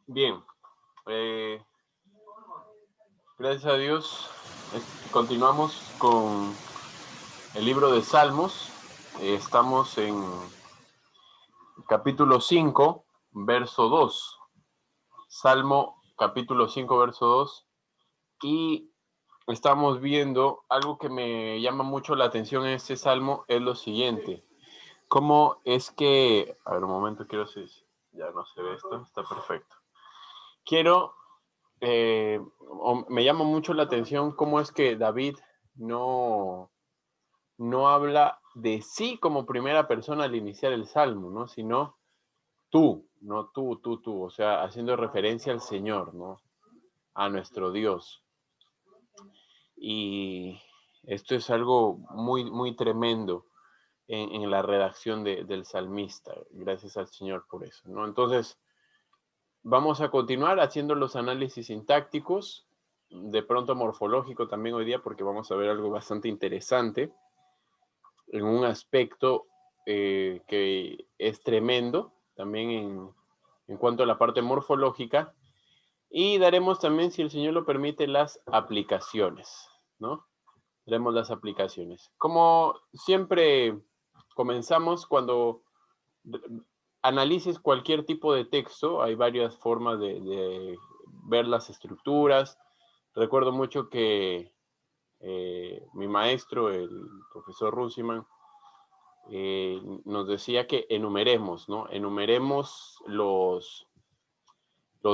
Bien, eh, gracias a Dios, continuamos con el libro de Salmos. Estamos en capítulo 5, verso 2. Salmo capítulo 5, verso 2. Y estamos viendo algo que me llama mucho la atención en este salmo, es lo siguiente. ¿Cómo es que... A ver, un momento, quiero decir, ya no se ve esto, está perfecto. Me llama mucho la atención cómo es que David no habla de sí como primera persona al iniciar el salmo, ¿no? Sino tú, no tú, o sea, haciendo referencia al Señor, ¿no? A nuestro Dios. Y esto es algo muy, muy tremendo en la redacción del salmista. Gracias al Señor por eso, ¿no? Entonces, vamos a continuar haciendo los análisis sintácticos, de pronto morfológico también hoy día, porque vamos a ver algo bastante interesante en un aspecto que es tremendo, también en cuanto a la parte morfológica, y daremos también, si el Señor lo permite, las aplicaciones, ¿no? Daremos las aplicaciones. Como siempre comenzamos cuando analices cualquier tipo de texto, hay varias formas de ver las estructuras. Recuerdo mucho que mi maestro, el profesor Runciman, nos decía que enumeremos, ¿no? Enumeremos los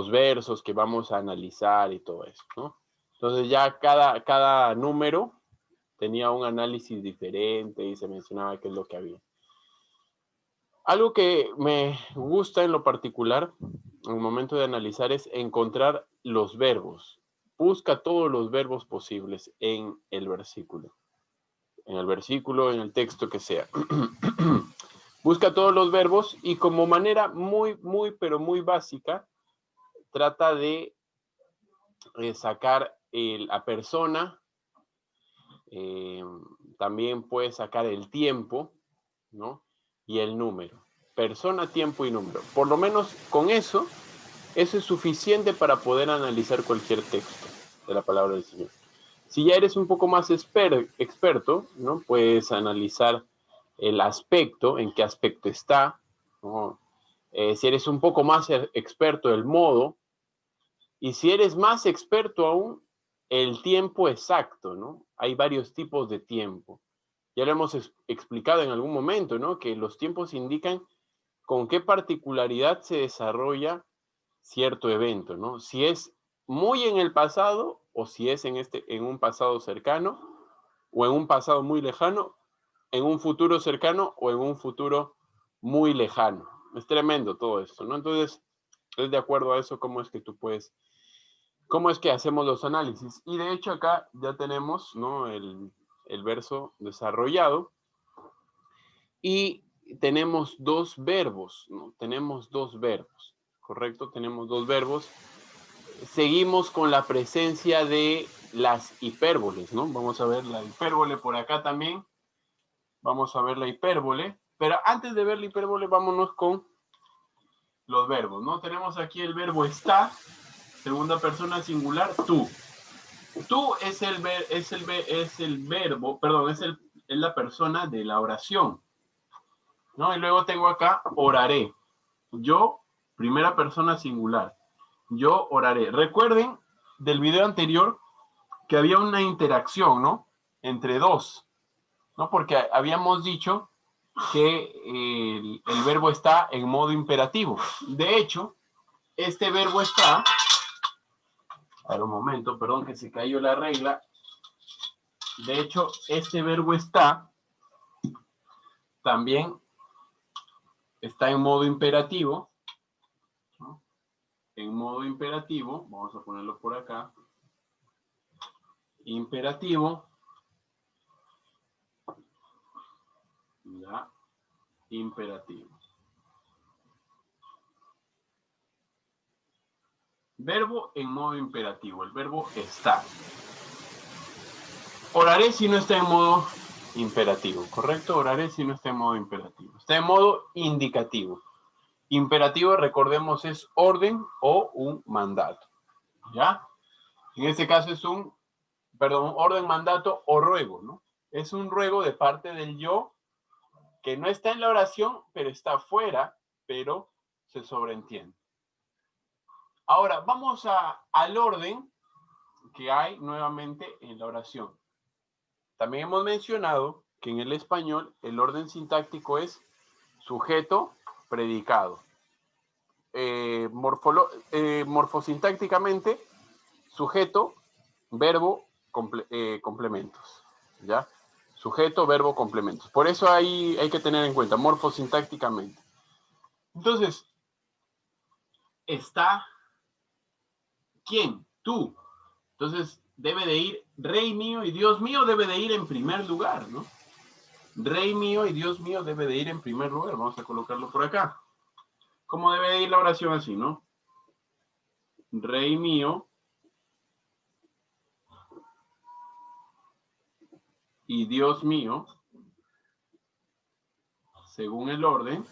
versos que vamos a analizar y todo eso, ¿no? Entonces ya cada número tenía un análisis diferente y se mencionaba qué es lo que había. Algo que me gusta en lo particular, en el momento de analizar, es encontrar los verbos. Busca todos los verbos posibles en el versículo. En el texto que sea. Busca todos los verbos y como manera muy, pero muy básica, trata de sacar la persona, también puede sacar el tiempo, ¿no? Y el número. Persona, tiempo y número. Por lo menos con eso es suficiente para poder analizar cualquier texto de la palabra del Señor. Si ya eres un poco más experto, ¿no? Puedes analizar el aspecto, en qué aspecto está, ¿no? Si eres un poco más experto, el modo, y si eres más experto aún, el tiempo exacto, ¿no? Hay varios tipos de tiempo. Ya lo hemos explicado en algún momento, ¿no? Que los tiempos indican con qué particularidad se desarrolla cierto evento, ¿no? Si es muy en el pasado o si es en un pasado cercano o en un pasado muy lejano, en un futuro cercano o en un futuro muy lejano. Es tremendo todo esto, ¿no? Entonces, es de acuerdo a eso cómo es que tú puedes, cómo es que hacemos los análisis. Y de hecho acá ya tenemos, ¿no? El verso desarrollado y tenemos dos verbos, ¿no? Tenemos dos verbos, ¿correcto? Tenemos dos verbos. Seguimos con la presencia de las hipérboles, ¿no? Vamos a ver la hipérbole por acá también. Vamos a ver la hipérbole. Pero antes de ver la hipérbole, vámonos con los verbos, ¿no? Tenemos aquí el verbo está, segunda persona singular, tú. Tú es el verbo, perdón, es la persona de la oración, ¿no? Y luego tengo acá oraré. Yo, primera persona singular. Yo oraré. Recuerden del video anterior que había una interacción, ¿no? Entre dos, ¿no? Porque habíamos dicho que el verbo está en modo imperativo. De hecho, este verbo está... A ver, un momento, perdón que se cayó la regla. De hecho, este verbo está también está en modo imperativo, ¿no? En modo imperativo, vamos a ponerlo por acá. Imperativo. Ya, imperativo. Verbo en modo imperativo, el verbo está. Oraré si no está en modo imperativo, ¿correcto? Oraré si no está en modo imperativo. Está en modo indicativo. Imperativo, recordemos, es orden o un mandato, ¿ya? En este caso es un, perdón, orden, mandato o ruego, ¿no? Es un ruego de parte del yo que no está en la oración, pero está afuera, pero se sobreentiende. Ahora, vamos al orden que hay nuevamente en la oración. También hemos mencionado que en el español el orden sintáctico es sujeto, predicado. Morfosintácticamente, sujeto, verbo, complementos. ¿Ya? Sujeto, verbo, complementos. Por eso hay que tener en cuenta, morfosintácticamente. Entonces, está ¿quién? Tú. Entonces, debe de ir, Rey mío y Dios mío debe de ir en primer lugar, ¿no? Rey mío y Dios mío debe de ir en primer lugar. Vamos a colocarlo por acá. ¿Cómo debe de ir la oración así, no? Rey mío y Dios mío, según el orden,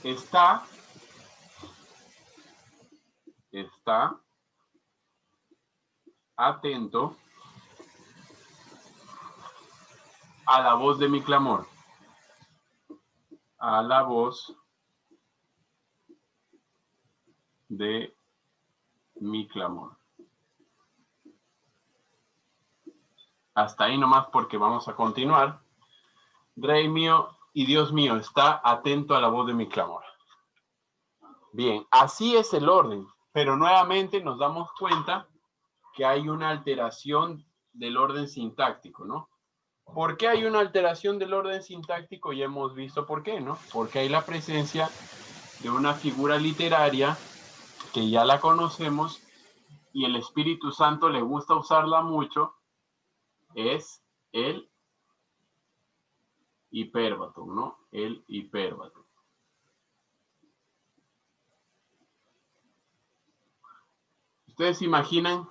está atento a la voz de mi clamor. A la voz de mi clamor. Hasta ahí nomás porque vamos a continuar. Rey mío y Dios mío, está atento a la voz de mi clamor. Bien, así es el orden, pero nuevamente nos damos cuenta que hay una alteración del orden sintáctico, ¿no? ¿Por qué hay una alteración del orden sintáctico? Ya hemos visto por qué, ¿no? Porque hay la presencia de una figura literaria que ya la conocemos y el Espíritu Santo le gusta usarla mucho, es el hipérbaton, ¿no? El hipérbaton. ¿Ustedes se imaginan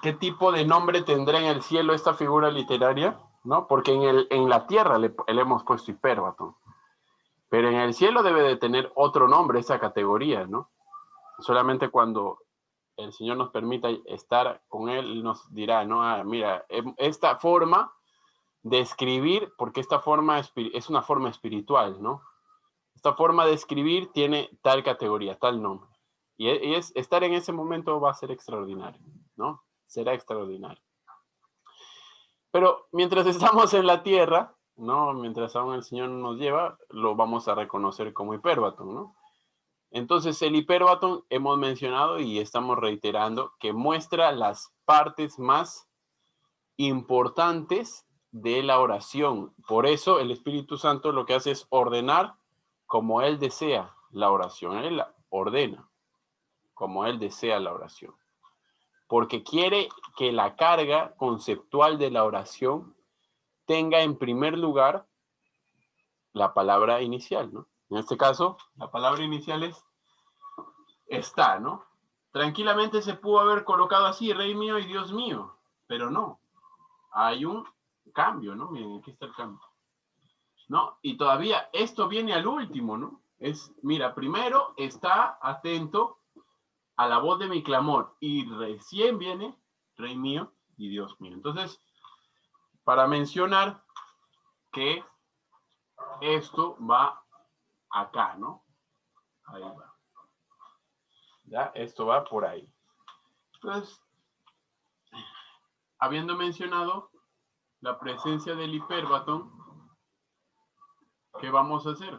qué tipo de nombre tendrá en el cielo esta figura literaria? ¿No? Porque en la tierra le hemos puesto hipérbaton. Pero en el cielo debe de tener otro nombre esa categoría, ¿no? Solamente cuando el Señor nos permita estar con Él, nos dirá, ¿no? Ah, mira, esta forma de escribir, porque esta forma es una forma espiritual, ¿no? Esta forma de escribir tiene tal categoría, tal nombre. Y estar en ese momento va a ser extraordinario, ¿no? Será extraordinario. Pero mientras estamos en la tierra, ¿no? Mientras aún el Señor nos lleva, lo vamos a reconocer como hipérbaton, ¿no? Entonces, el hipérbaton hemos mencionado y estamos reiterando que muestra las partes más importantes de la oración. Por eso el Espíritu Santo lo que hace es ordenar como Él desea la oración. Él la ordena como Él desea la oración. Porque quiere que la carga conceptual de la oración tenga en primer lugar la palabra inicial, ¿no? En este caso, la palabra inicial es está, ¿no? Tranquilamente se pudo haber colocado así, Rey mío y Dios mío, pero no. Hay un cambio, ¿no? Miren, aquí está el cambio. ¿No? Y todavía esto viene al último, ¿no? Mira, primero está atento a la voz de mi clamor y recién viene Rey mío y Dios mío. Entonces, para mencionar que esto va acá, ¿no? Ahí va. ¿Ya? Esto va por ahí. Entonces, habiendo mencionado la presencia del hipérbaton, ¿qué vamos a hacer?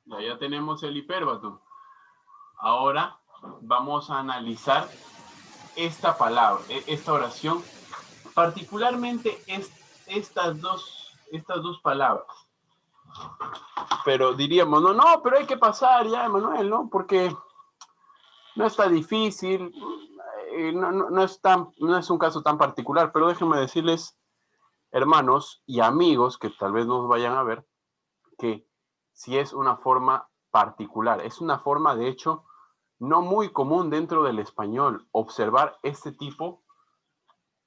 Ya tenemos el hipérbaton. Ahora vamos a analizar esta palabra, esta oración, particularmente estas dos palabras. Pero diríamos, no, pero hay que pasar ya, Emanuel, ¿no? Porque no está difícil, no es un caso tan particular, pero déjenme decirles, hermanos y amigos que tal vez nos vayan a ver, que si es una forma particular, es una forma de hecho no muy común dentro del español observar este tipo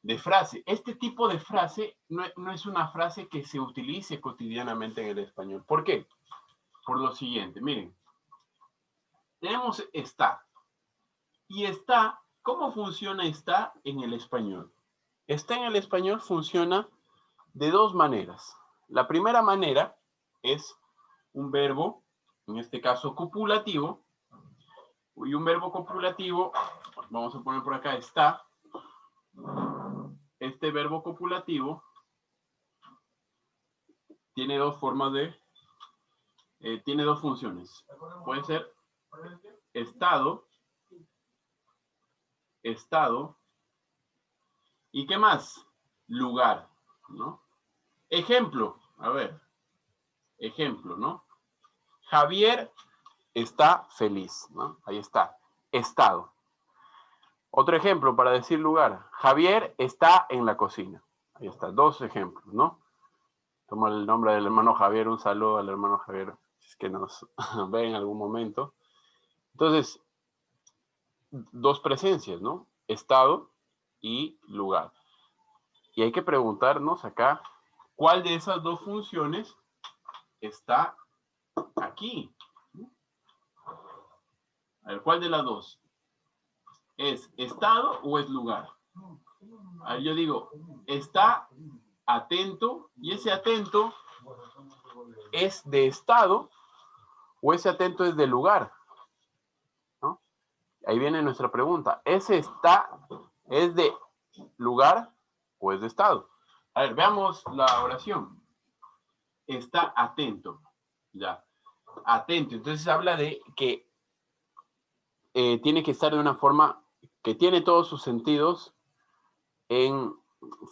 de frase. Este tipo de frase no es una frase que se utilice cotidianamente en el español. ¿Por qué? por lo siguiente. Miren, tenemos está. Y está, ¿cómo funciona está en el español? Está en el español funciona de dos maneras. La primera manera es un verbo, en este caso copulativo, y un verbo copulativo, vamos a poner por acá, está. Este verbo copulativo tiene dos formas de, tiene dos funciones. Puede ser estado, ¿y qué más? Lugar, ¿no? Ejemplo, a ver, ejemplo, ¿no? Javier está feliz, ¿no? Ahí está, estado. Otro ejemplo para decir lugar. Javier está en la cocina. Ahí está, dos ejemplos, ¿no? Toma el nombre del hermano Javier, un saludo al hermano Javier, si es que nos ve en algún momento. Entonces, dos presencias, ¿no? Estado y lugar. Y hay que preguntarnos acá, ¿cuál de esas dos funciones está aquí? A ver, ¿cuál de las dos? ¿Es estado o es lugar? A ver, yo digo, está atento, y ese atento es de estado o ese atento es de lugar, ¿no? Ahí viene nuestra pregunta. ¿Ese está es de lugar o es de estado? A ver, veamos la oración. Está atento, ya, atento. Entonces habla de que tiene que estar de una forma que tiene todos sus sentidos en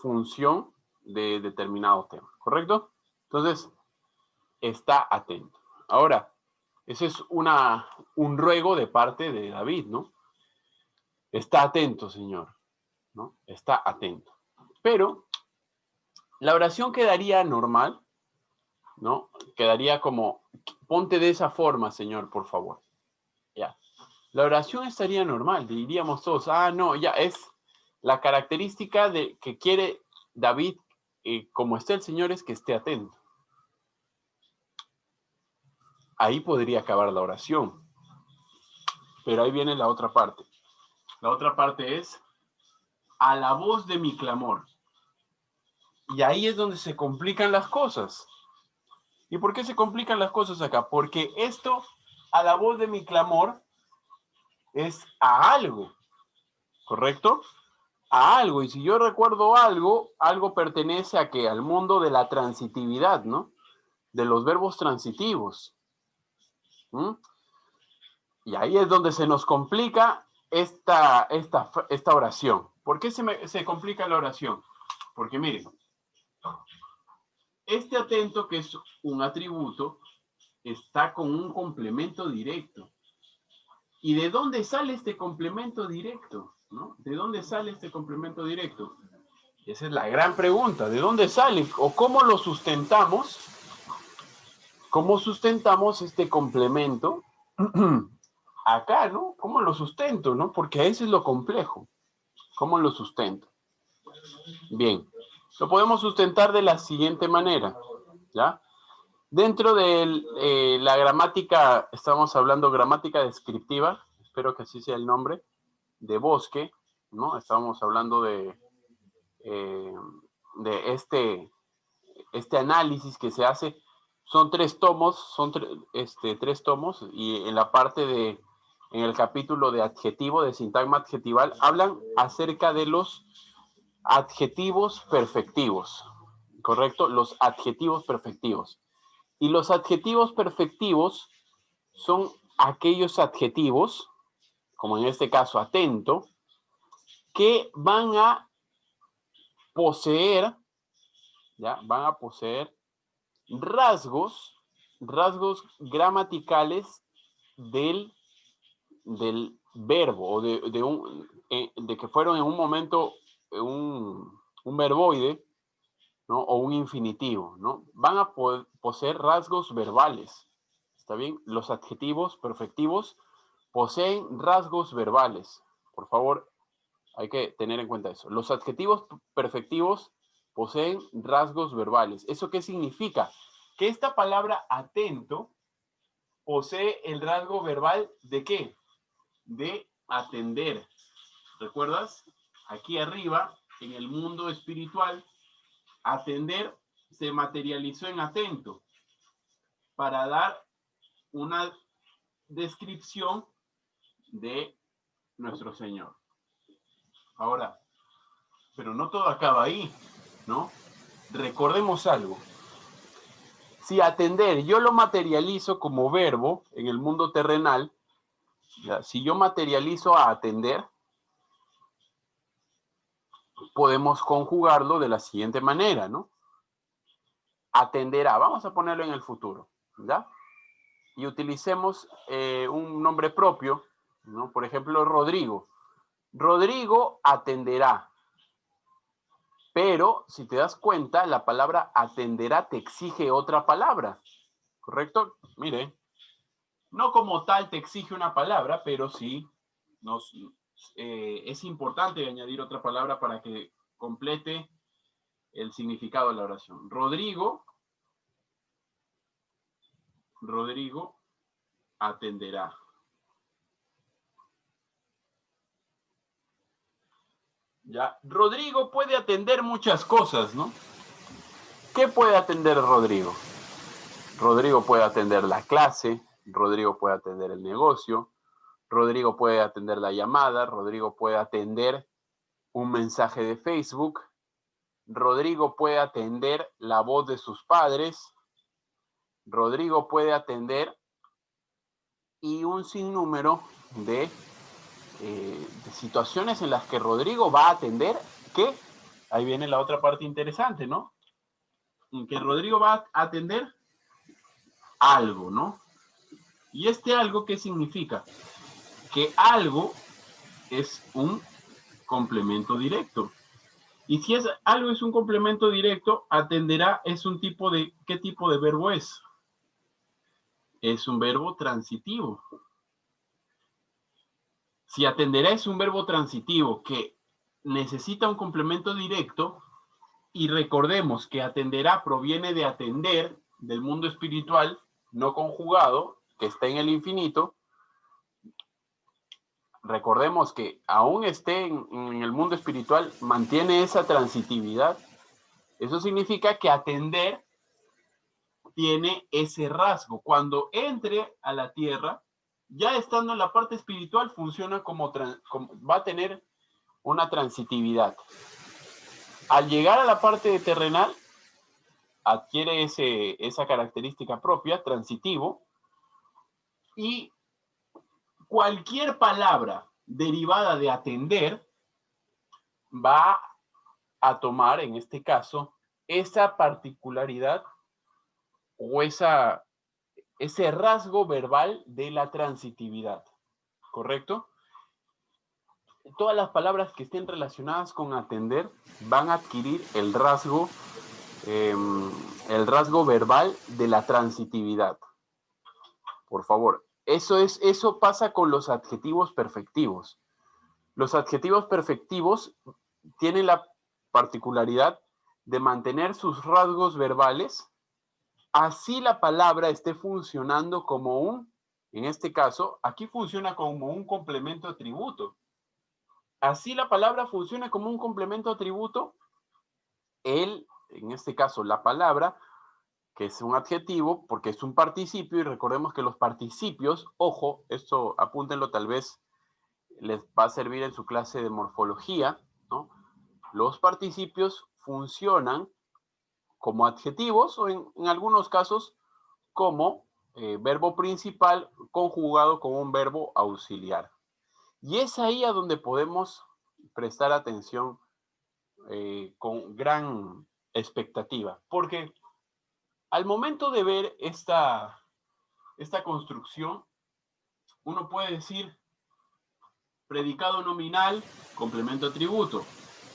función de determinado tema, ¿correcto? Entonces, está atento. Ahora, ese es un ruego de parte de David, ¿no? Está atento, Señor, ¿no? Está atento. Pero la oración quedaría normal, ¿no? Quedaría como, ponte de esa forma, Señor, por favor. Ya. La oración estaría normal, diríamos todos, no, ya es la característica de que quiere David, como está el Señor, es que esté atento. Ahí podría acabar la oración. Pero ahí viene la otra parte. La otra parte es a la voz de mi clamor. Y ahí es donde se complican las cosas. ¿Y por qué se complican las cosas acá? Porque esto, a la voz de mi clamor, es a algo, ¿correcto? A algo. Y si yo recuerdo algo, algo pertenece a qué? Al mundo de la transitividad, ¿no? De los verbos transitivos. ¿Mm? Y ahí es donde se nos complica esta oración. ¿Por qué se complica la oración? Porque miren, este atento, que es un atributo, está con un complemento directo. ¿Y de dónde sale este complemento directo? ¿No? ¿De dónde sale este complemento directo? Esa es la gran pregunta. ¿De dónde sale? ¿O cómo lo sustentamos? ¿Cómo sustentamos este complemento? Acá, ¿no? ¿Cómo lo sustento, no? Porque ese es lo complejo. ¿Cómo lo sustento? Bien, lo podemos sustentar de la siguiente manera, ¿ya? Dentro de la gramática, estamos hablando gramática descriptiva, espero que así sea el nombre, de Bosque, ¿no? Estamos hablando de este análisis que se hace. Son tres tomos, tres tomos, y en la parte en el capítulo de adjetivo, de sintagma adjetival, hablan acerca de los adjetivos perfectivos, ¿correcto? Los adjetivos perfectivos. Y los adjetivos perfectivos son aquellos adjetivos, como en este caso atento, que van a poseer, ¿ya? Van a poseer rasgos gramaticales del verbo, o de que fueron en un momento un verboide, ¿no? O un infinitivo, ¿no? Van a poseer rasgos verbales, ¿está bien? Los adjetivos perfectivos poseen rasgos verbales. Por favor, hay que tener en cuenta eso. Los adjetivos perfectivos poseen rasgos verbales. ¿Eso qué significa? Que esta palabra atento posee el rasgo verbal ¿de qué? De atender. ¿Recuerdas? Aquí arriba, en el mundo espiritual, atender se materializó en atento para dar una descripción de nuestro Señor. Ahora, pero no todo acaba ahí, ¿no? Recordemos algo. Si atender yo lo materializo como verbo en el mundo terrenal, ¿ya? Si yo materializo a atender, podemos conjugarlo de la siguiente manera, ¿no? Atenderá, vamos a ponerlo en el futuro, ¿ya? Y utilicemos un nombre propio, ¿no? Por ejemplo, Rodrigo. Rodrigo atenderá. Pero, si te das cuenta, la palabra atenderá te exige otra palabra, ¿correcto? Mire, no como tal te exige una palabra, pero sí es importante añadir otra palabra para que complete el significado de la oración. Rodrigo atenderá. Ya, Rodrigo puede atender muchas cosas, ¿no? ¿Qué puede atender Rodrigo? Rodrigo puede atender la clase, Rodrigo puede atender el negocio, Rodrigo puede atender la llamada, Rodrigo puede atender un mensaje de Facebook, Rodrigo puede atender la voz de sus padres, Rodrigo puede atender y un sinnúmero de situaciones en las que Rodrigo va a atender que, ahí viene la otra parte interesante, ¿no? En que Rodrigo va a atender algo, ¿no? Y este algo, ¿qué significa? Que algo es un complemento directo. Y si algo es un complemento directo, atenderá es un tipo de, ¿qué tipo de verbo es? Es un verbo transitivo. Si atenderá es un verbo transitivo que necesita un complemento directo, y recordemos que atenderá proviene de atender, del mundo espiritual, no conjugado, que está en el infinito. Recordemos que aún esté en el mundo espiritual, mantiene esa transitividad. Eso significa que atender tiene ese rasgo. Cuando entre a la tierra, ya estando en la parte espiritual, funciona como va a tener una transitividad. Al llegar a la parte terrenal, adquiere esa característica propia, transitivo, y cualquier palabra derivada de atender va a tomar, en este caso, esa particularidad o ese rasgo verbal de la transitividad, ¿correcto? Todas las palabras que estén relacionadas con atender van a adquirir el rasgo verbal de la transitividad. Por favor, eso pasa con los adjetivos perfectivos. Los adjetivos perfectivos tienen la particularidad de mantener sus rasgos verbales, así la palabra esté funcionando como en este caso, aquí funciona como un complemento atributo. Así la palabra funciona como un complemento atributo, en este caso, la palabra, que es un adjetivo, porque es un participio, y recordemos que los participios, ojo, esto apúntenlo, tal vez les va a servir en su clase de morfología, ¿no? Los participios funcionan como adjetivos o en algunos casos como verbo principal conjugado con un verbo auxiliar. Y es ahí a donde podemos prestar atención con gran expectativa, porque al momento de ver esta construcción, uno puede decir predicado nominal, complemento atributo,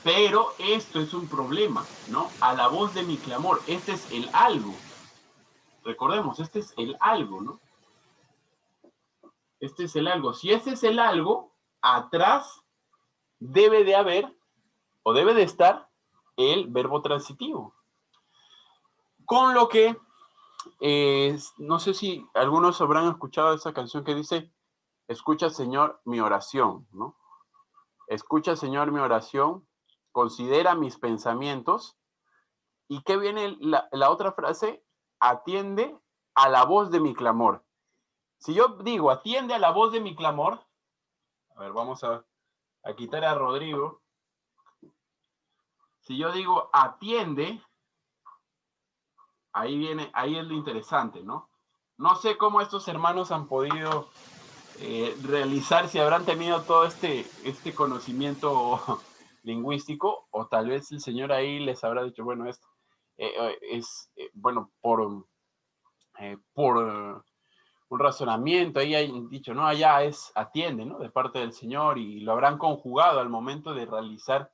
pero esto es un problema, ¿no? A la voz de mi clamor, este es el algo. Recordemos, este es el algo, ¿no? Este es el algo. Si este es el algo, atrás debe de haber o debe de estar el verbo transitivo. Con lo que no sé si algunos habrán escuchado esa canción que dice, escucha, Señor, mi oración, ¿no? Escucha, Señor, mi oración, considera mis pensamientos. ¿Y qué viene la otra frase? Atiende a la voz de mi clamor. Si yo digo, atiende a la voz de mi clamor, a ver, vamos a quitar a Rodrigo. Si yo digo, atiende, ahí es lo interesante, ¿no? No sé cómo estos hermanos han podido realizar, si habrán tenido todo este conocimiento lingüístico, o tal vez el Señor ahí les habrá dicho, bueno, esto bueno, por un razonamiento, ahí han dicho, no, allá es atiende, ¿no? De parte del Señor, y lo habrán conjugado al momento de realizar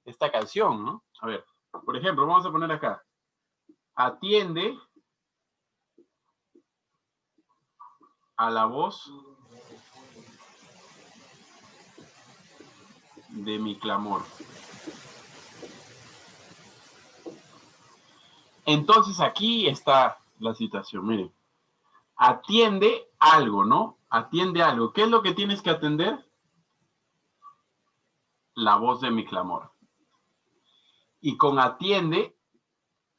esta canción, ¿no? A ver, por ejemplo, vamos a poner acá, atiende a la voz de mi clamor. Entonces aquí está la situación, miren. Atiende algo, ¿no? Atiende algo. ¿Qué es lo que tienes que atender? La voz de mi clamor. Y con atiende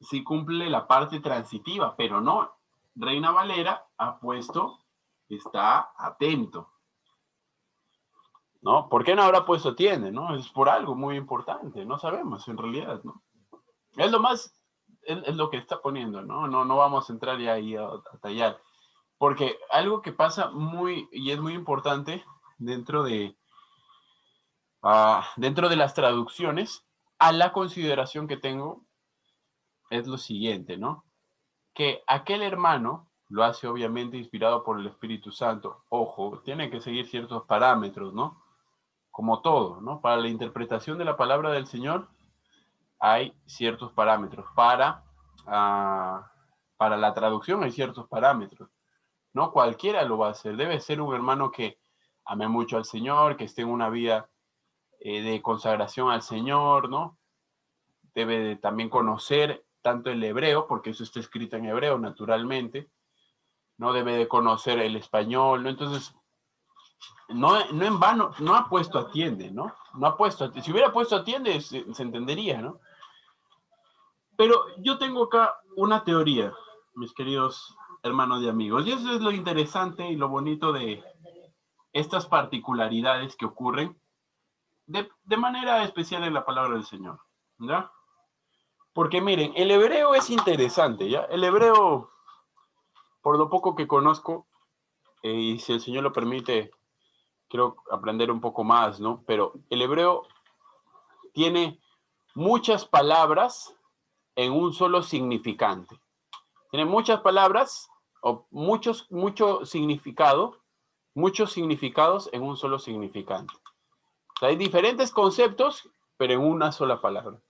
sí cumple la parte transitiva, pero no. Reina Valera ha puesto, está atento. ¿No? ¿Por qué no habrá puesto atiende? ¿No? Es por algo muy importante. No sabemos en realidad, ¿no? Es lo más, es lo que está poniendo, ¿no? No vamos a entrar ya ahí a tallar. Porque algo que pasa y es muy importante dentro de las traducciones, a la consideración que tengo es lo siguiente, ¿no? Que aquel hermano lo hace obviamente inspirado por el Espíritu Santo. Ojo, tiene que seguir ciertos parámetros, ¿no? Como todo, ¿no? Para la interpretación de la palabra del Señor hay ciertos parámetros. Para la traducción hay ciertos parámetros. No cualquiera lo va a hacer. Debe ser un hermano que ame mucho al Señor, que esté en una vida de consagración al Señor, ¿no? Debe de también conocer tanto el hebreo, porque eso está escrito en hebreo naturalmente, ¿no? Debe de conocer el español, ¿no? Entonces, no en vano, no ha puesto atiende, ¿no? No ha puesto, si hubiera puesto atiende, se entendería, ¿no? Pero yo tengo acá una teoría, mis queridos hermanos y amigos, y eso es lo interesante y lo bonito de estas particularidades que ocurren de manera especial en la palabra del Señor, ¿ya? Porque miren, el hebreo es interesante, ¿ya? El hebreo, por lo poco que conozco, y si el Señor lo permite, quiero aprender un poco más, ¿no? Pero el hebreo tiene muchas palabras en un solo significante. Tiene muchas palabras o mucho significado, muchos significados en un solo significante. O sea, hay diferentes conceptos, pero en una sola palabra.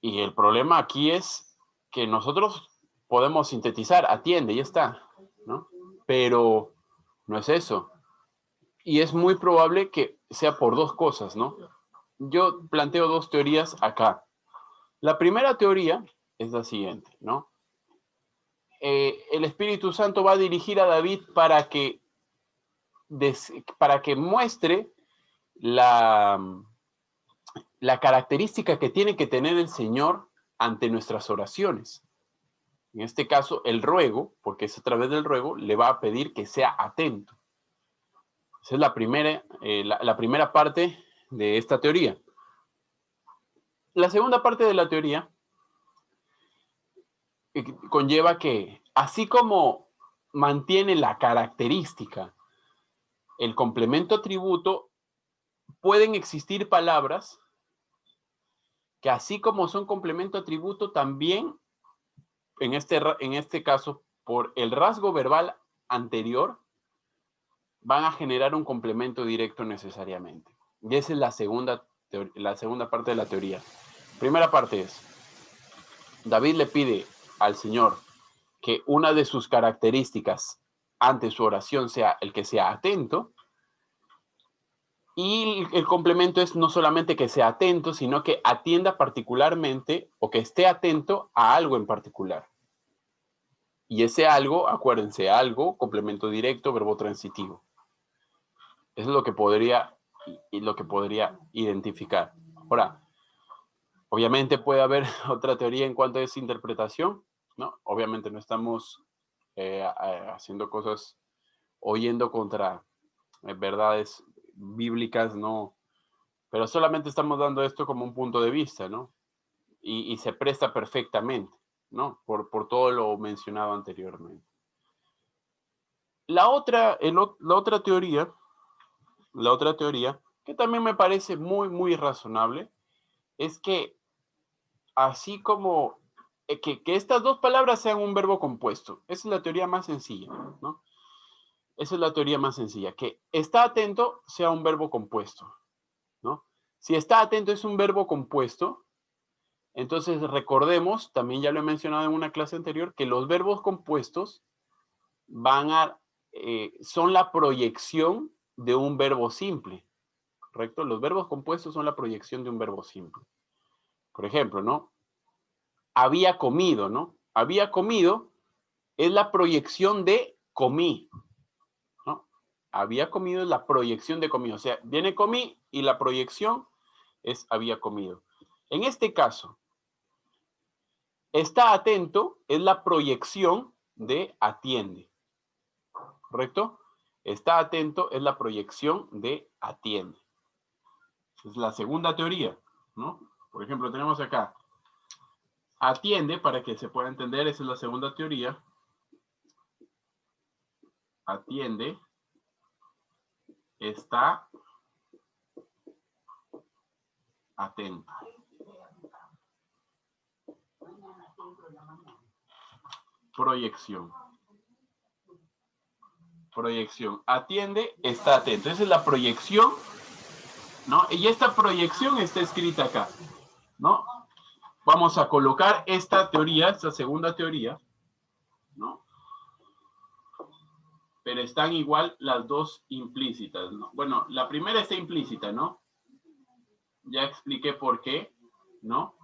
Y el problema aquí es que nosotros podemos sintetizar, atiende, ya está, ¿no? Pero no es eso. Y es muy probable que sea por dos cosas, ¿no? Yo planteo dos teorías acá. La primera teoría es la siguiente, ¿no? El Espíritu Santo va a dirigir a David para que muestre la característica que tiene que tener el Señor ante nuestras oraciones. En este caso, el ruego, porque es a través del ruego, le va a pedir que sea atento. Esa es la primera parte de esta teoría. La segunda parte de la teoría conlleva que, así como mantiene la característica, el complemento atributo, pueden existir palabras que, así como son complemento atributo, también, en este caso, por el rasgo verbal anterior, van a generar un complemento directo necesariamente. Y esa es la segunda parte de la teoría. Primera parte es, David le pide al Señor que una de sus características ante su oración sea el que sea atento, y el complemento es no solamente que sea atento, sino que atienda particularmente o que esté atento a algo en particular. Y ese algo, acuérdense, algo, complemento directo, verbo transitivo. Eso es lo que podría identificar. Ahora, obviamente puede haber otra teoría en cuanto a esa interpretación, ¿no? Obviamente no estamos haciendo cosas o yendo contra verdades bíblicas, no, pero solamente estamos dando esto como un punto de vista, ¿no? Y se presta perfectamente, ¿no? Por todo lo mencionado anteriormente. La otra teoría, que también me parece muy, muy razonable, es que así como que estas dos palabras sean un verbo compuesto. Esa es la teoría más sencilla, ¿no? Esa es la teoría más sencilla, que está atento sea un verbo compuesto, ¿no? Si está atento es un verbo compuesto, entonces recordemos, también ya lo he mencionado en una clase anterior, que los verbos compuestos son la proyección de un verbo simple, ¿correcto? Los verbos compuestos son la proyección de un verbo simple. Por ejemplo, ¿no? Había comido, ¿no? Había comido es la proyección de comí, ¿no? Había comido es la proyección de comí, o sea, viene comí y la proyección es había comido. En este caso, está atento es la proyección de atiende, ¿correcto? Está atento es la proyección de atiende. Es la segunda teoría, ¿no? Por ejemplo, tenemos acá atiende, para que se pueda entender, esa es la segunda teoría. Atiende, está atento. Proyección. Proyección. Atiende, está atento. Esa es la proyección, ¿no? Y esta proyección está escrita acá, ¿no? Vamos a colocar esta teoría, esta segunda teoría, ¿no? Pero están igual las dos implícitas, ¿no? Bueno, la primera está implícita, ¿no? Ya expliqué por qué, ¿no?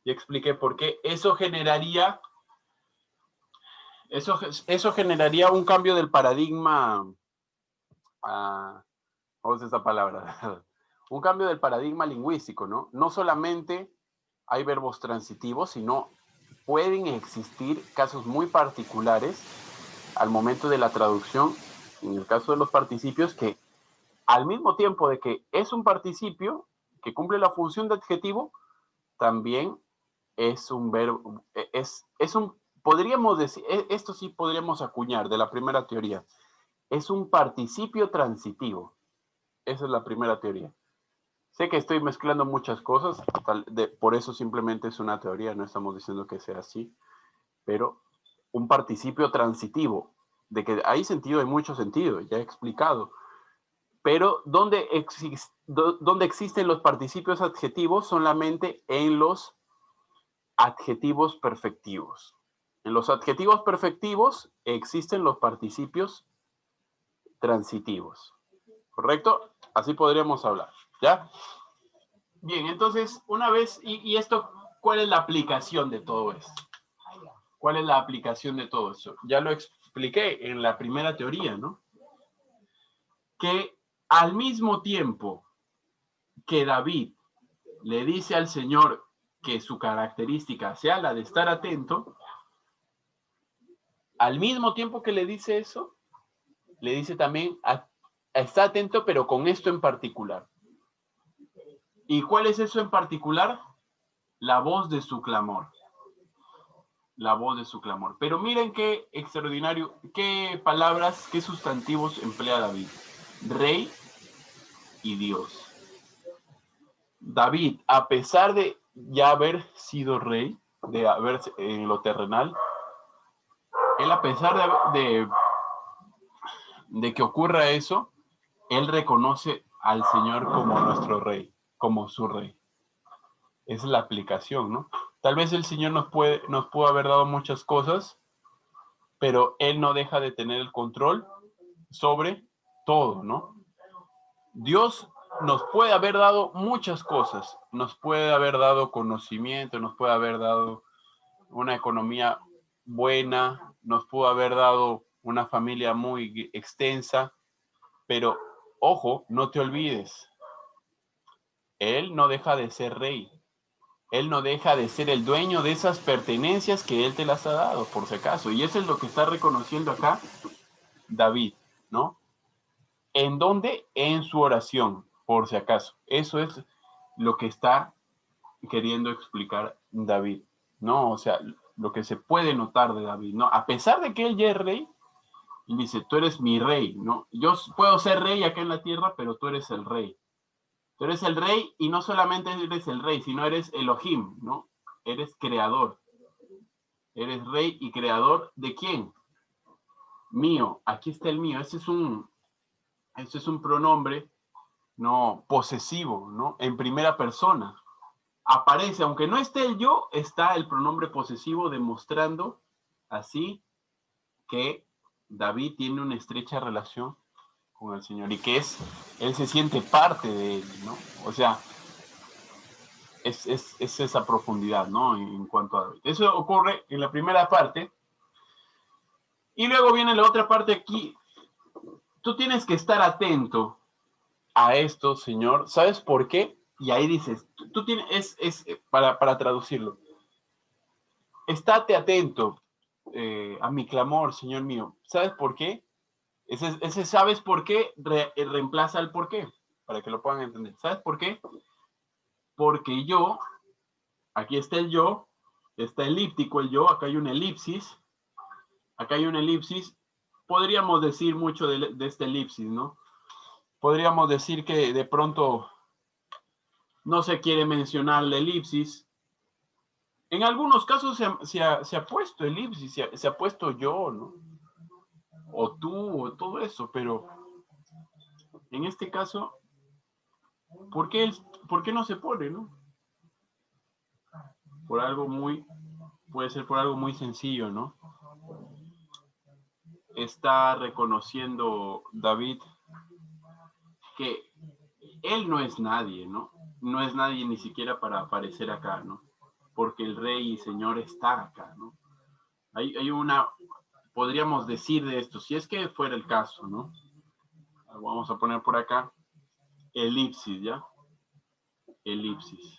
Ya expliqué por qué. Eso generaría un cambio del paradigma. Vamos a esa palabra. Un cambio del paradigma lingüístico, ¿no? No solamente hay verbos transitivos, sino pueden existir casos muy particulares al momento de la traducción, en el caso de los participios, que al mismo tiempo de que es un participio que cumple la función de adjetivo, también es un verbo, podríamos decir, esto sí podríamos acuñar de la primera teoría, es un participio transitivo. Esa es la primera teoría. Sé que estoy mezclando muchas cosas, por eso simplemente es una teoría, no estamos diciendo que sea así, pero un participio transitivo, de que hay sentido, hay mucho sentido, ya he explicado, pero ¿dónde existen los participios adjetivos? Solamente en los adjetivos perfectivos. En los adjetivos perfectivos existen los participios transitivos, ¿correcto? Así podríamos hablar, ¿ya? Bien, entonces, una vez, y esto, ¿cuál es la aplicación de todo esto? ¿Cuál es la aplicación de todo eso? Ya lo expliqué en la primera teoría, ¿no? Que al mismo tiempo que David le dice al Señor que su característica sea la de estar atento, al mismo tiempo que le dice eso, le dice también, está atento, pero con esto en particular. ¿Y cuál es eso en particular? La voz de su clamor. La voz de su clamor. Pero miren qué extraordinario, qué palabras, qué sustantivos emplea David. Rey y Dios. David, a pesar de ya haber sido rey, de haber en lo terrenal, él a pesar de que ocurra eso, él reconoce al Señor como nuestro rey, como su rey. Esa es la aplicación, ¿no? Tal vez el Señor nos pudo haber dado muchas cosas, pero Él no deja de tener el control sobre todo, ¿no? Dios nos puede haber dado muchas cosas, nos puede haber dado conocimiento, nos puede haber dado una economía buena, nos pudo haber dado una familia muy extensa, pero ojo, no te olvides, él no deja de ser rey. Él no deja de ser el dueño de esas pertenencias que él te las ha dado, por si acaso. Y eso es lo que está reconociendo acá David, ¿no? ¿En dónde? En su oración, por si acaso. Eso es lo que está queriendo explicar David, ¿no? O sea, lo que se puede notar de David, ¿no? A pesar de que él ya es rey, y dice, tú eres mi rey, ¿no? Yo puedo ser rey acá en la tierra, pero tú eres el rey. Tú eres el rey y no solamente eres el rey, sino eres Elohim, ¿no? Eres creador. Eres rey y creador ¿de quién? Mío. Aquí está el mío. Ese es un pronombre, no posesivo, ¿no? En primera persona. Aparece, aunque no esté el yo, está el pronombre posesivo demostrando así que David tiene una estrecha relación con el Señor y que él se siente parte de él, ¿no? O sea, es esa profundidad, ¿no? En cuanto a David. Eso ocurre en la primera parte. Y luego viene la otra parte aquí. Tú tienes que estar atento a esto, Señor. ¿Sabes por qué? Y ahí dices, tú tienes, para traducirlo. Estate atento a mi clamor, Señor mío. ¿Sabes por qué? Ese ¿sabes por qué? Reemplaza el por qué, para que lo puedan entender. ¿Sabes por qué? Porque yo, aquí está el yo, está elíptico el yo, acá hay una elipsis, podríamos decir mucho de esta elipsis, ¿no? Podríamos decir que de pronto no se quiere mencionar la elipsis. En algunos casos se ha puesto elipsis, se ha puesto yo, ¿no? O tú, o todo eso, pero en este caso, ¿por qué no se pone, no? Puede ser por algo muy sencillo, ¿no? Está reconociendo David que él no es nadie, ¿no? No es nadie ni siquiera para aparecer acá, ¿no? Porque el rey y señor está acá, ¿no? Hay podríamos decir de esto, si es que fuera el caso, ¿no? Vamos a poner por acá, elipsis, ¿ya? Elipsis.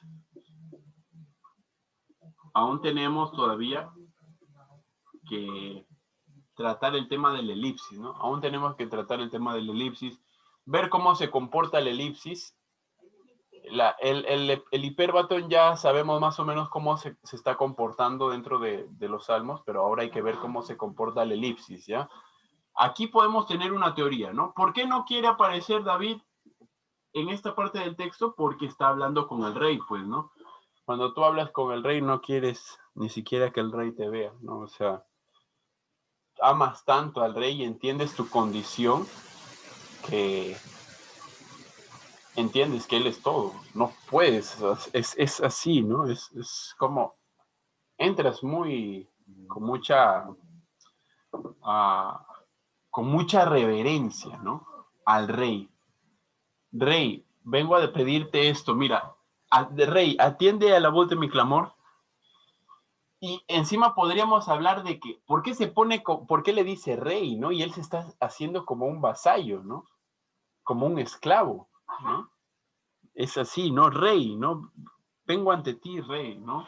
Aún tenemos todavía que tratar el tema del elipsis, ¿no? Aún tenemos que tratar el tema del elipsis, ver cómo se comporta el elipsis. El hiperbatón ya sabemos más o menos cómo se está comportando dentro de los salmos, pero ahora hay que ver cómo se comporta el elipsis, ¿ya? Aquí podemos tener una teoría, ¿no? ¿Por qué no quiere aparecer David en esta parte del texto? Porque está hablando con el rey, pues, ¿no? Cuando tú hablas con el rey no quieres ni siquiera que el rey te vea, ¿no? O sea, amas tanto al rey y entiendes tu condición que entiendes que él es todo. No puedes, es así, ¿no? Es como, entras con mucha reverencia, ¿no? Al rey. Rey, vengo a pedirte esto, mira, rey, atiende a la voz de mi clamor. Y encima podríamos hablar de que, ¿por qué le dice rey, no? Y él se está haciendo como un vasallo, ¿no? Como un esclavo, ¿no? Es así, ¿no? Rey, ¿no? Vengo ante ti, rey, ¿no?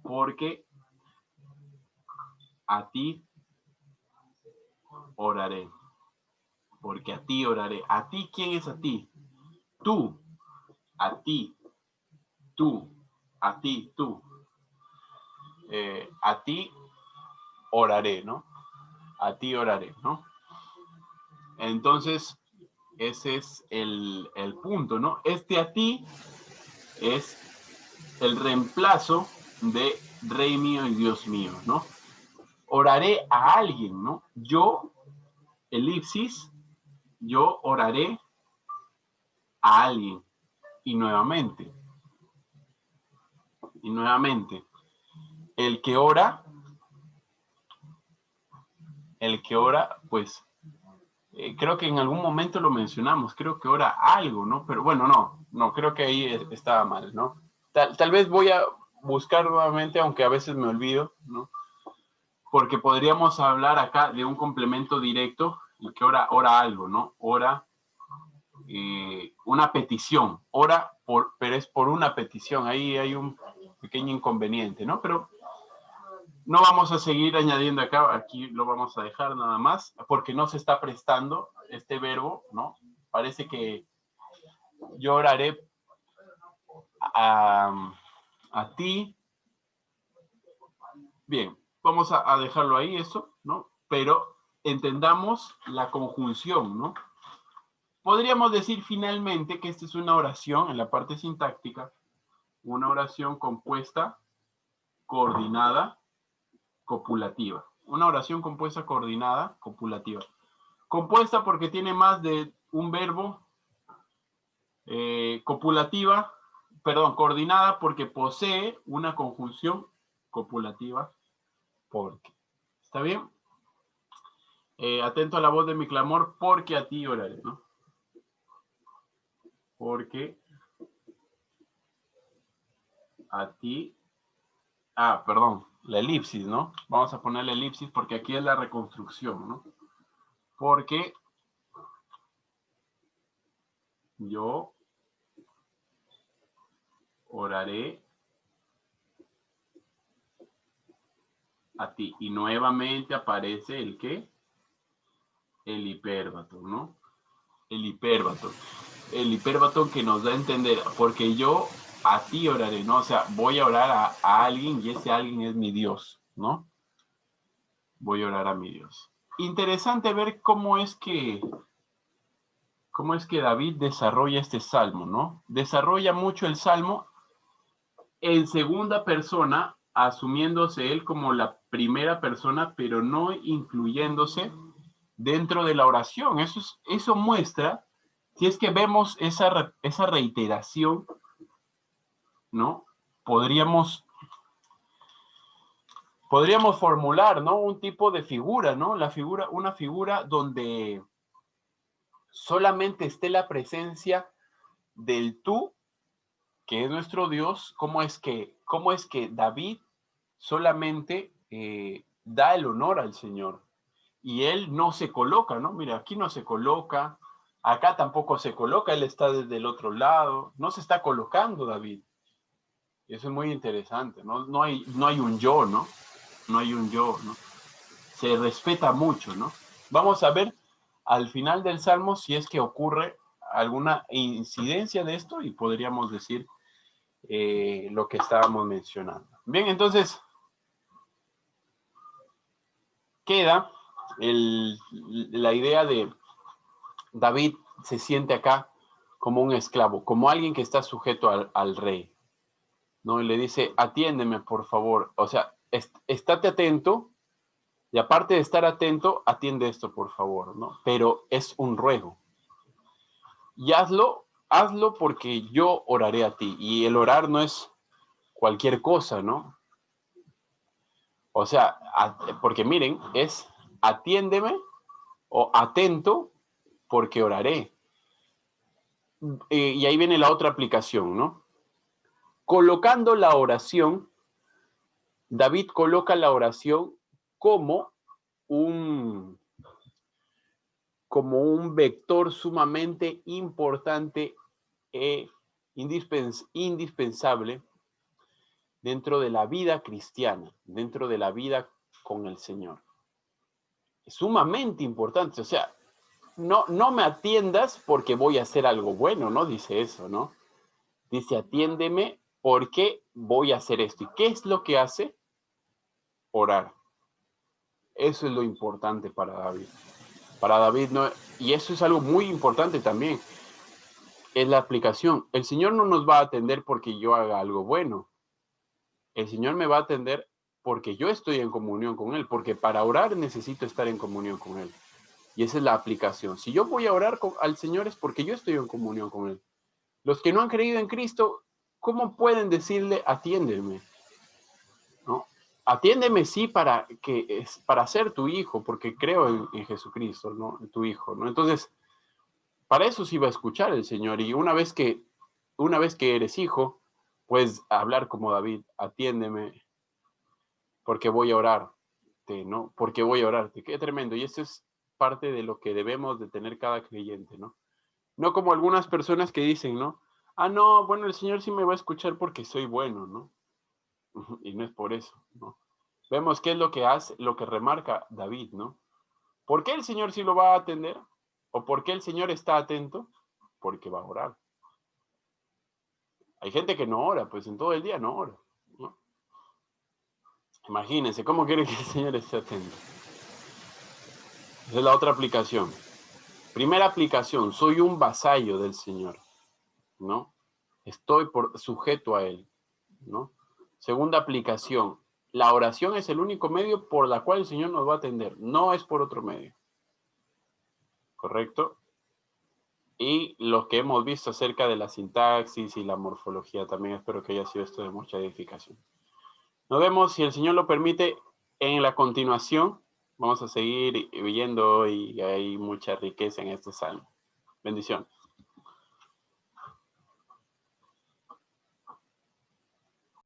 Porque a ti oraré. Porque a ti oraré. ¿A ti quién es a ti? Tú. A ti. Tú. A ti, tú. A ti oraré, ¿no? A ti oraré, ¿no? Entonces, ese es el punto, ¿no? Este a ti es el reemplazo de Rey mío y Dios mío, ¿no? Oraré a alguien, ¿no? Yo, elipsis, yo oraré a alguien. Y nuevamente, el que ora, pues, creo que en algún momento lo mencionamos, creo que ora algo, ¿no? Pero bueno, no, creo que ahí estaba mal, ¿no? Tal vez voy a buscar nuevamente, aunque a veces me olvido, ¿no? Porque podríamos hablar acá de un complemento directo, que ora algo, ¿no? Ora una petición, pero es por una petición, ahí hay un pequeño inconveniente, ¿no? Pero no vamos a seguir añadiendo acá, aquí lo vamos a dejar nada más, porque no se está prestando este verbo, ¿no? Parece que yo oraré a ti. Bien, vamos a dejarlo ahí, eso, ¿no? Pero entendamos la conjunción, ¿no? Podríamos decir finalmente que esta es una oración, en la parte sintáctica, una oración compuesta, coordinada, copulativa. Una oración compuesta, coordinada, copulativa. Compuesta porque tiene más de un verbo, coordinada porque posee una conjunción copulativa, porque. ¿Está bien? Atento a la voz de mi clamor, porque a ti oraré, ¿no? Porque a ti. Perdón, la elipsis, ¿no? Vamos a poner la elipsis porque aquí es la reconstrucción, ¿no? Porque yo oraré a ti. Y nuevamente aparece el ¿qué? El hipérbato, ¿no? El hipérbato. El hipérbato que nos da a entender, porque yo a ti oraré, ¿no? O sea, voy a orar a alguien y ese alguien es mi Dios, ¿no? Voy a orar a mi Dios. Interesante ver cómo es que David desarrolla este salmo, ¿no? Desarrolla mucho el salmo en segunda persona, asumiéndose él como la primera persona, pero no incluyéndose dentro de la oración. Eso muestra, si es que vemos esa reiteración, ¿no? Podríamos formular, ¿no? Un tipo de figura, ¿no? Una figura donde solamente esté la presencia del tú, que es nuestro Dios. ¿Cómo es que David solamente da el honor al Señor? Y él no se coloca, ¿no? Mira, aquí no se coloca, acá tampoco se coloca, él está desde el otro lado, no se está colocando David. Eso es muy interesante, ¿no? No hay un yo, ¿no? No hay un yo, ¿no? Se respeta mucho, ¿no? Vamos a ver al final del Salmo si es que ocurre alguna incidencia de esto y podríamos decir lo que estábamos mencionando. Bien, entonces queda la idea de David se siente acá como un esclavo, como alguien que está sujeto al rey, ¿no? Y le dice, atiéndeme, por favor. O sea, estate atento, y aparte de estar atento, atiende esto, por favor, ¿no? Pero es un ruego. Y hazlo porque yo oraré a ti. Y el orar no es cualquier cosa, ¿no? O sea, porque miren, es atiéndeme o atento porque oraré. Y ahí viene la otra aplicación, ¿no? Colocando la oración, David coloca la oración como un vector sumamente importante e indispensable dentro de la vida cristiana, dentro de la vida con el Señor. Es sumamente importante, o sea, no me atiendas porque voy a hacer algo bueno, no dice eso, ¿no? Dice, atiéndeme porque voy a hacer esto. ¿Y qué es lo que hace? Orar. Eso es lo importante para David. Para David, no, y eso es algo muy importante también, es la aplicación. El Señor no nos va a atender porque yo haga algo bueno. El Señor me va a atender porque yo estoy en comunión con Él, porque para orar necesito estar en comunión con Él. Y esa es la aplicación. Si yo voy a orar al Señor es porque yo estoy en comunión con Él. Los que no han creído en Cristo, ¿cómo pueden decirle atiéndeme? ¿No? Atiéndeme, sí, para ser tu hijo, porque creo en Jesucristo, ¿no? En tu hijo, ¿no? Entonces, para eso sí va a escuchar el Señor. Y una vez que eres hijo, puedes hablar como David, atiéndeme, porque voy a orar. ¿no? Porque voy a orarte. Qué tremendo. Y eso es parte de lo que debemos de tener cada creyente, ¿no? No como algunas personas que dicen, ¿no? Ah, no, bueno, el Señor sí me va a escuchar porque soy bueno, ¿no? Y no es por eso, ¿no? Vemos qué es lo que hace, lo que remarca David, ¿no? ¿Por qué el Señor sí lo va a atender? ¿O por qué el Señor está atento? Porque va a orar. Hay gente que no ora, pues en todo el día no ora, ¿no? Imagínense, ¿cómo quiere que el Señor esté atento? Esa es la otra aplicación. Primera aplicación, soy un vasallo del Señor, ¿no? Estoy sujeto a Él, ¿no? Segunda aplicación, la oración es el único medio por la cual el Señor nos va a atender, no es por otro medio, ¿correcto? Y lo que hemos visto acerca de la sintaxis y la morfología también, espero que haya sido esto de mucha edificación. Nos vemos, si el Señor lo permite, en la continuación. Vamos a seguir viendo y hay mucha riqueza en este salmo. Bendiciones.